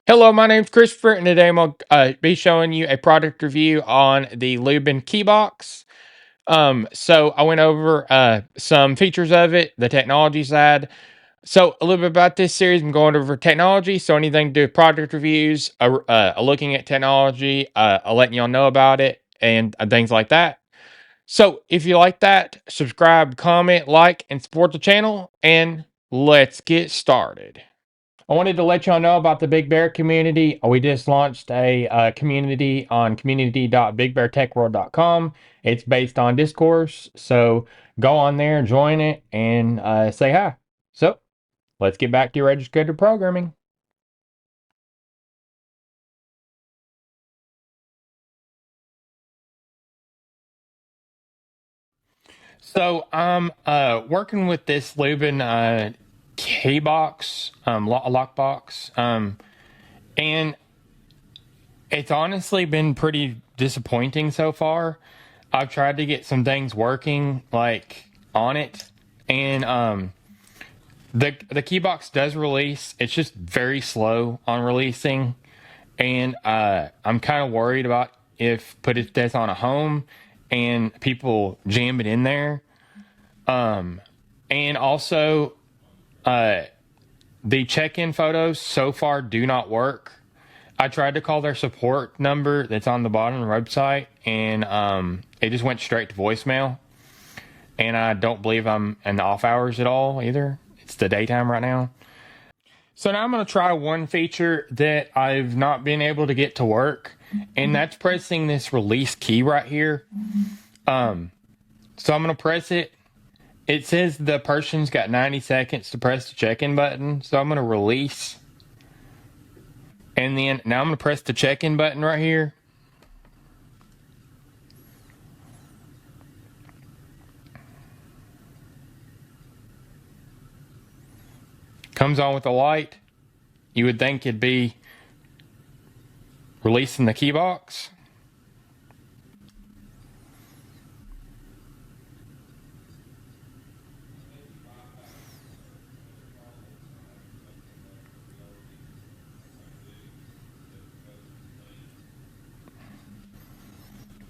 Hello, my name's Christopher, and today I'm going to be showing you a product review on the Lubn Keybox. So I went over some features of it, the technology side. So a little bit about this series, I'm going over technology. So anything to do with product reviews, looking at technology, letting y'all know about it, and things like that. So if you like that, subscribe, comment, like, and support the channel, and let's get started. I wanted to let y'all know about the Big Bear community. We just launched a community on community.bigbeartechworld.com. It's based on discourse, so go on there, join it, and say hi. So let's get back to your registered programming. So I'm working with this Lubin key box, lockbox, and it's honestly been pretty disappointing so far. I've tried to get some things working like on it, and the key box does release. It's just very slow on releasing, and I'm kind of worried about if put this on a home and people jam it in there. And also the check-in photos so far do not work. I tried to call their support number that's on the bottom of the website, and it just went straight to voicemail. And I don't believe I'm in off hours at all either. It's the daytime right now. So now I'm going to try one feature that I've not been able to get to work, and that's pressing this release key right here. So I'm going to press it. It says the person's got 90 seconds to press the check-in button, so I'm going to release. And then now I'm going to press the check-in button right here. Comes on with the light. You would think it'd be releasing the key box.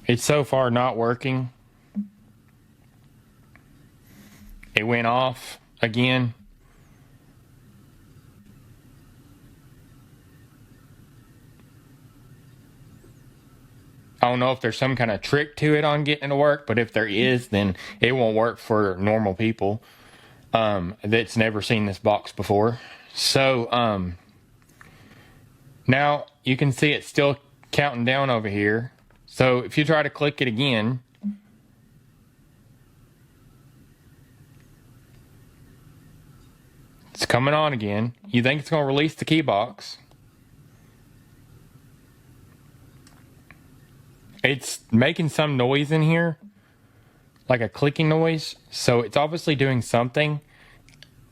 It's so far not working. It went off again. I don't know if there's some kind of trick to it on getting it to work, but if there is, then it won't work for normal people that's never seen this box before. So now you can see it's still counting down over here. So if you try to click it again, it's coming on again. You think it's going to release the key box. It's making some noise in here, like a clicking noise. So it's obviously doing something.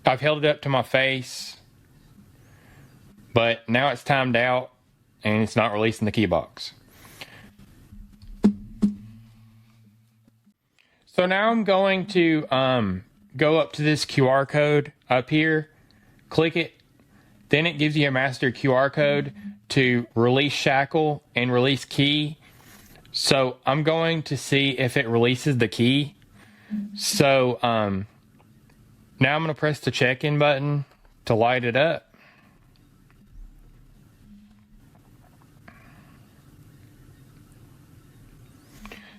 I've held it up to my face, but now it's timed out and it's not releasing the key box. So now I'm going to go up to this QR code up here, click it, then it gives you a master QR code to release Shackle and release key. So I'm going to see if it releases the key. So now I'm going to press the check-in button to light it up.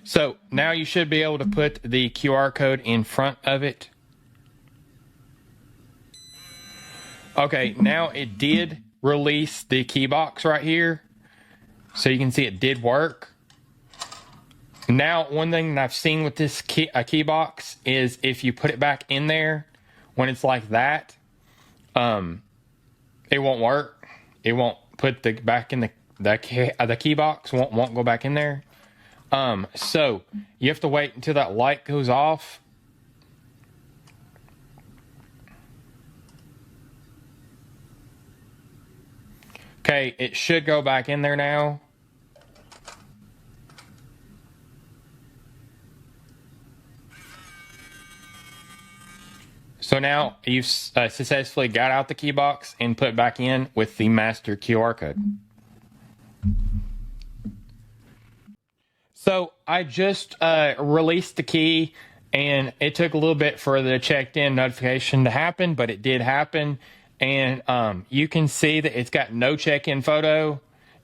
So now you should be able to put the QR code in front of it. Okay, now it did release the key box right here. So you can see it did work. Now, one thing that I've seen with this key box is if you put it back in there when it's like that, it won't work. It won't put the back in the key box won't go back in there. So you have to wait until that light goes off. Okay, it should go back in there now. So So now you've successfully got out the key box and put back in with the master QR code. So I just released the key, and it took a little bit for the checked in notification to happen, but it did happen. And you can see that it's got no check-in photo,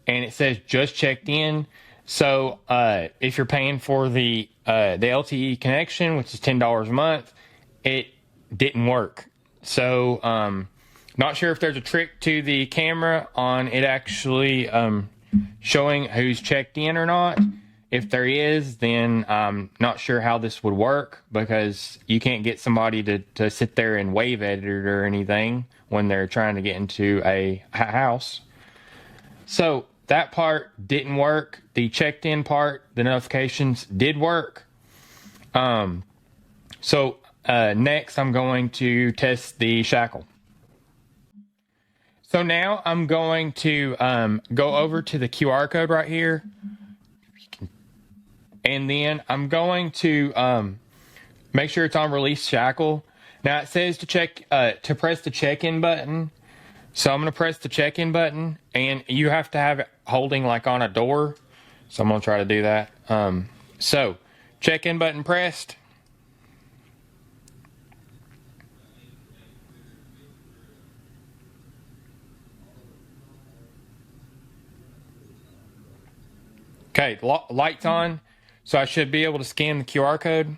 and it says just checked in. So if you're paying for the LTE connection, which is $10 a month, it didn't work. So not sure if there's a trick to the camera on it actually showing who's checked in or not. If there is, then I'm not sure how this would work, because you can't get somebody to sit there and wave at it or anything when they're trying to get into a house. So that part didn't work. The checked in part, the notifications did work. So next I'm going to test the Shackle. So now I'm going to go over to the QR code right here. And then I'm going to make sure it's on release Shackle. Now it says to press the check-in button. So I'm going to press the check-in button, and you have to have it holding like on a door. So I'm going to try to do that. So check-in button pressed. Okay, lights on. So I should be able to scan the QR code.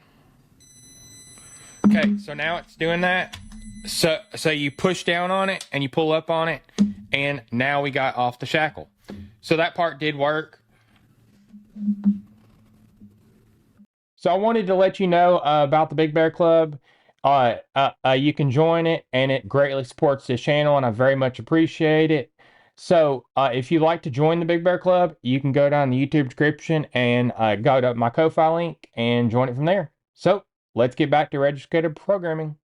Okay, so now it's doing that. So you push down on it and you pull up on it, and now we got off the Shackle. So that part did work. So I wanted to let you know about the Big Bear Club. You can join it, and it greatly supports this channel, and I very much appreciate it. So if you'd like to join the Big Bear Club, you can go down the YouTube description and go to my Ko-Fi link and join it from there. So let's get back to registered programming.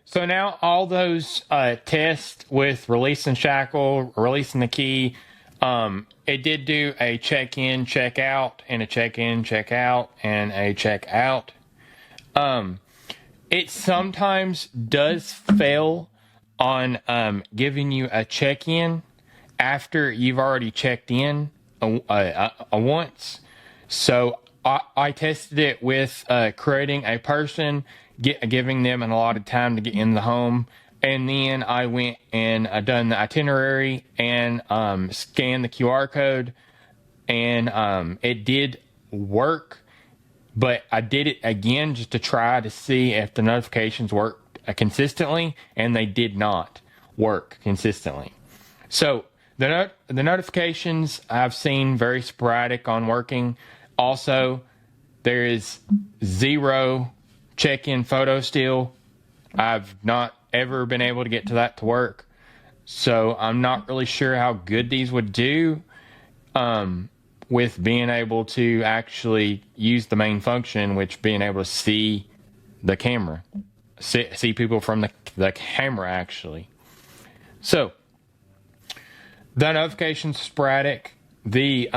So now all those tests with releasing Shackle, releasing the key, it did do a check-in, check-out, and a check-in, check-out, and a check-out. It sometimes does fail on giving you a check-in after you've already checked in once. So I tested it with creating a person, giving them an allotted time to get in the home, and then I went and done the itinerary and scanned the QR code, and it did work, but I did it again just to try to see if the notifications worked consistently, and they did not work consistently. So the notifications I've seen very sporadic on working. Also, there is zero check-in photo still. I've not ever been able to get to that to work. So I'm not really sure how good these would do with being able to actually use the main function, which being able to see the camera, see people from the camera actually. So the notifications sporadic. The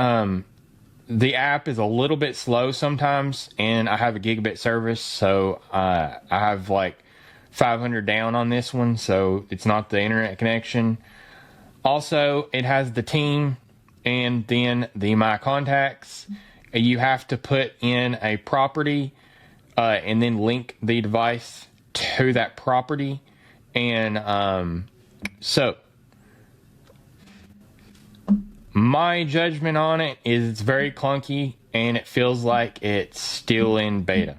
app is a little bit slow sometimes, and I have a gigabit service, so I have like 500 down on this one, so it's not the internet connection. Also, it has the team and then the my contacts. You have to put in a property and then link the device to that property, and so my judgment on it is it's very clunky, and it feels like it's still in beta.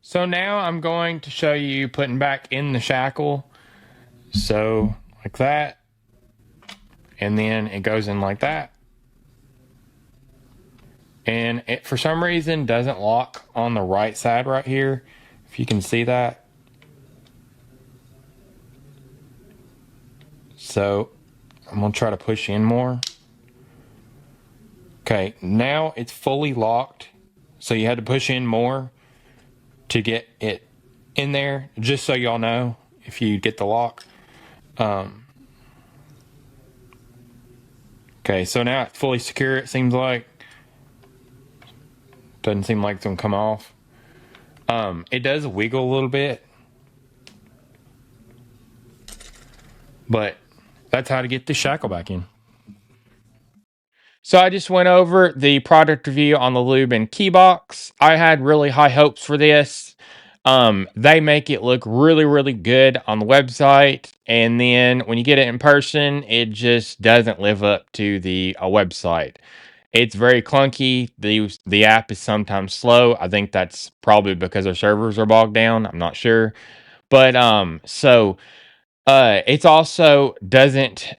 So now I'm going to show you putting back in the Shackle. So like that, and then it goes in like that. And it, for some reason, doesn't lock on the right side right here, if you can see that. So I'm going to try to push in more. Okay, now it's fully locked. So you had to push in more to get it in there, just so y'all know if you get the lock. Okay, so now it's fully secure, it seems like. Doesn't seem like it's going to come off. It does wiggle a little bit, but that's how to get the shackle back in. So I just went over the product review on the Lubn key box. I had really high hopes for this. They make it look really, really good on the website, and then when you get it in person, it just doesn't live up to the website. It's very clunky. The app is sometimes slow. I think that's probably because our servers are bogged down. I'm not sure, but it's also doesn't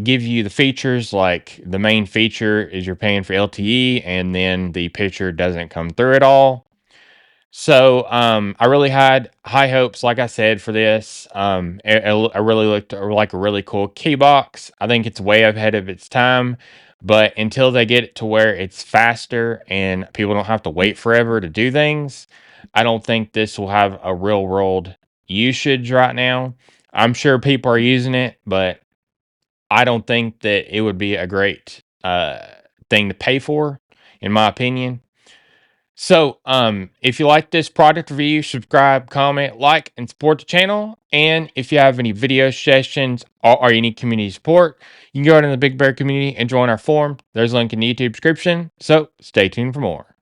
give you the features. Like the main feature is you're paying for LTE, and then the picture doesn't come through at all. So I really had high hopes, like I said, for this. I really looked like a really cool key box. I think it's way ahead of its time, but until they get it to where it's faster and people don't have to wait forever to do things, I don't think this will have a real world usage right now. I'm sure people are using it, but I don't think that it would be a great thing to pay for, in my opinion. So, if you like this product review, subscribe, comment, like, and support the channel. And if you have any video suggestions or you need community support, you can go into the Big Bear community and join our forum. There's a link in the YouTube description. So, stay tuned for more.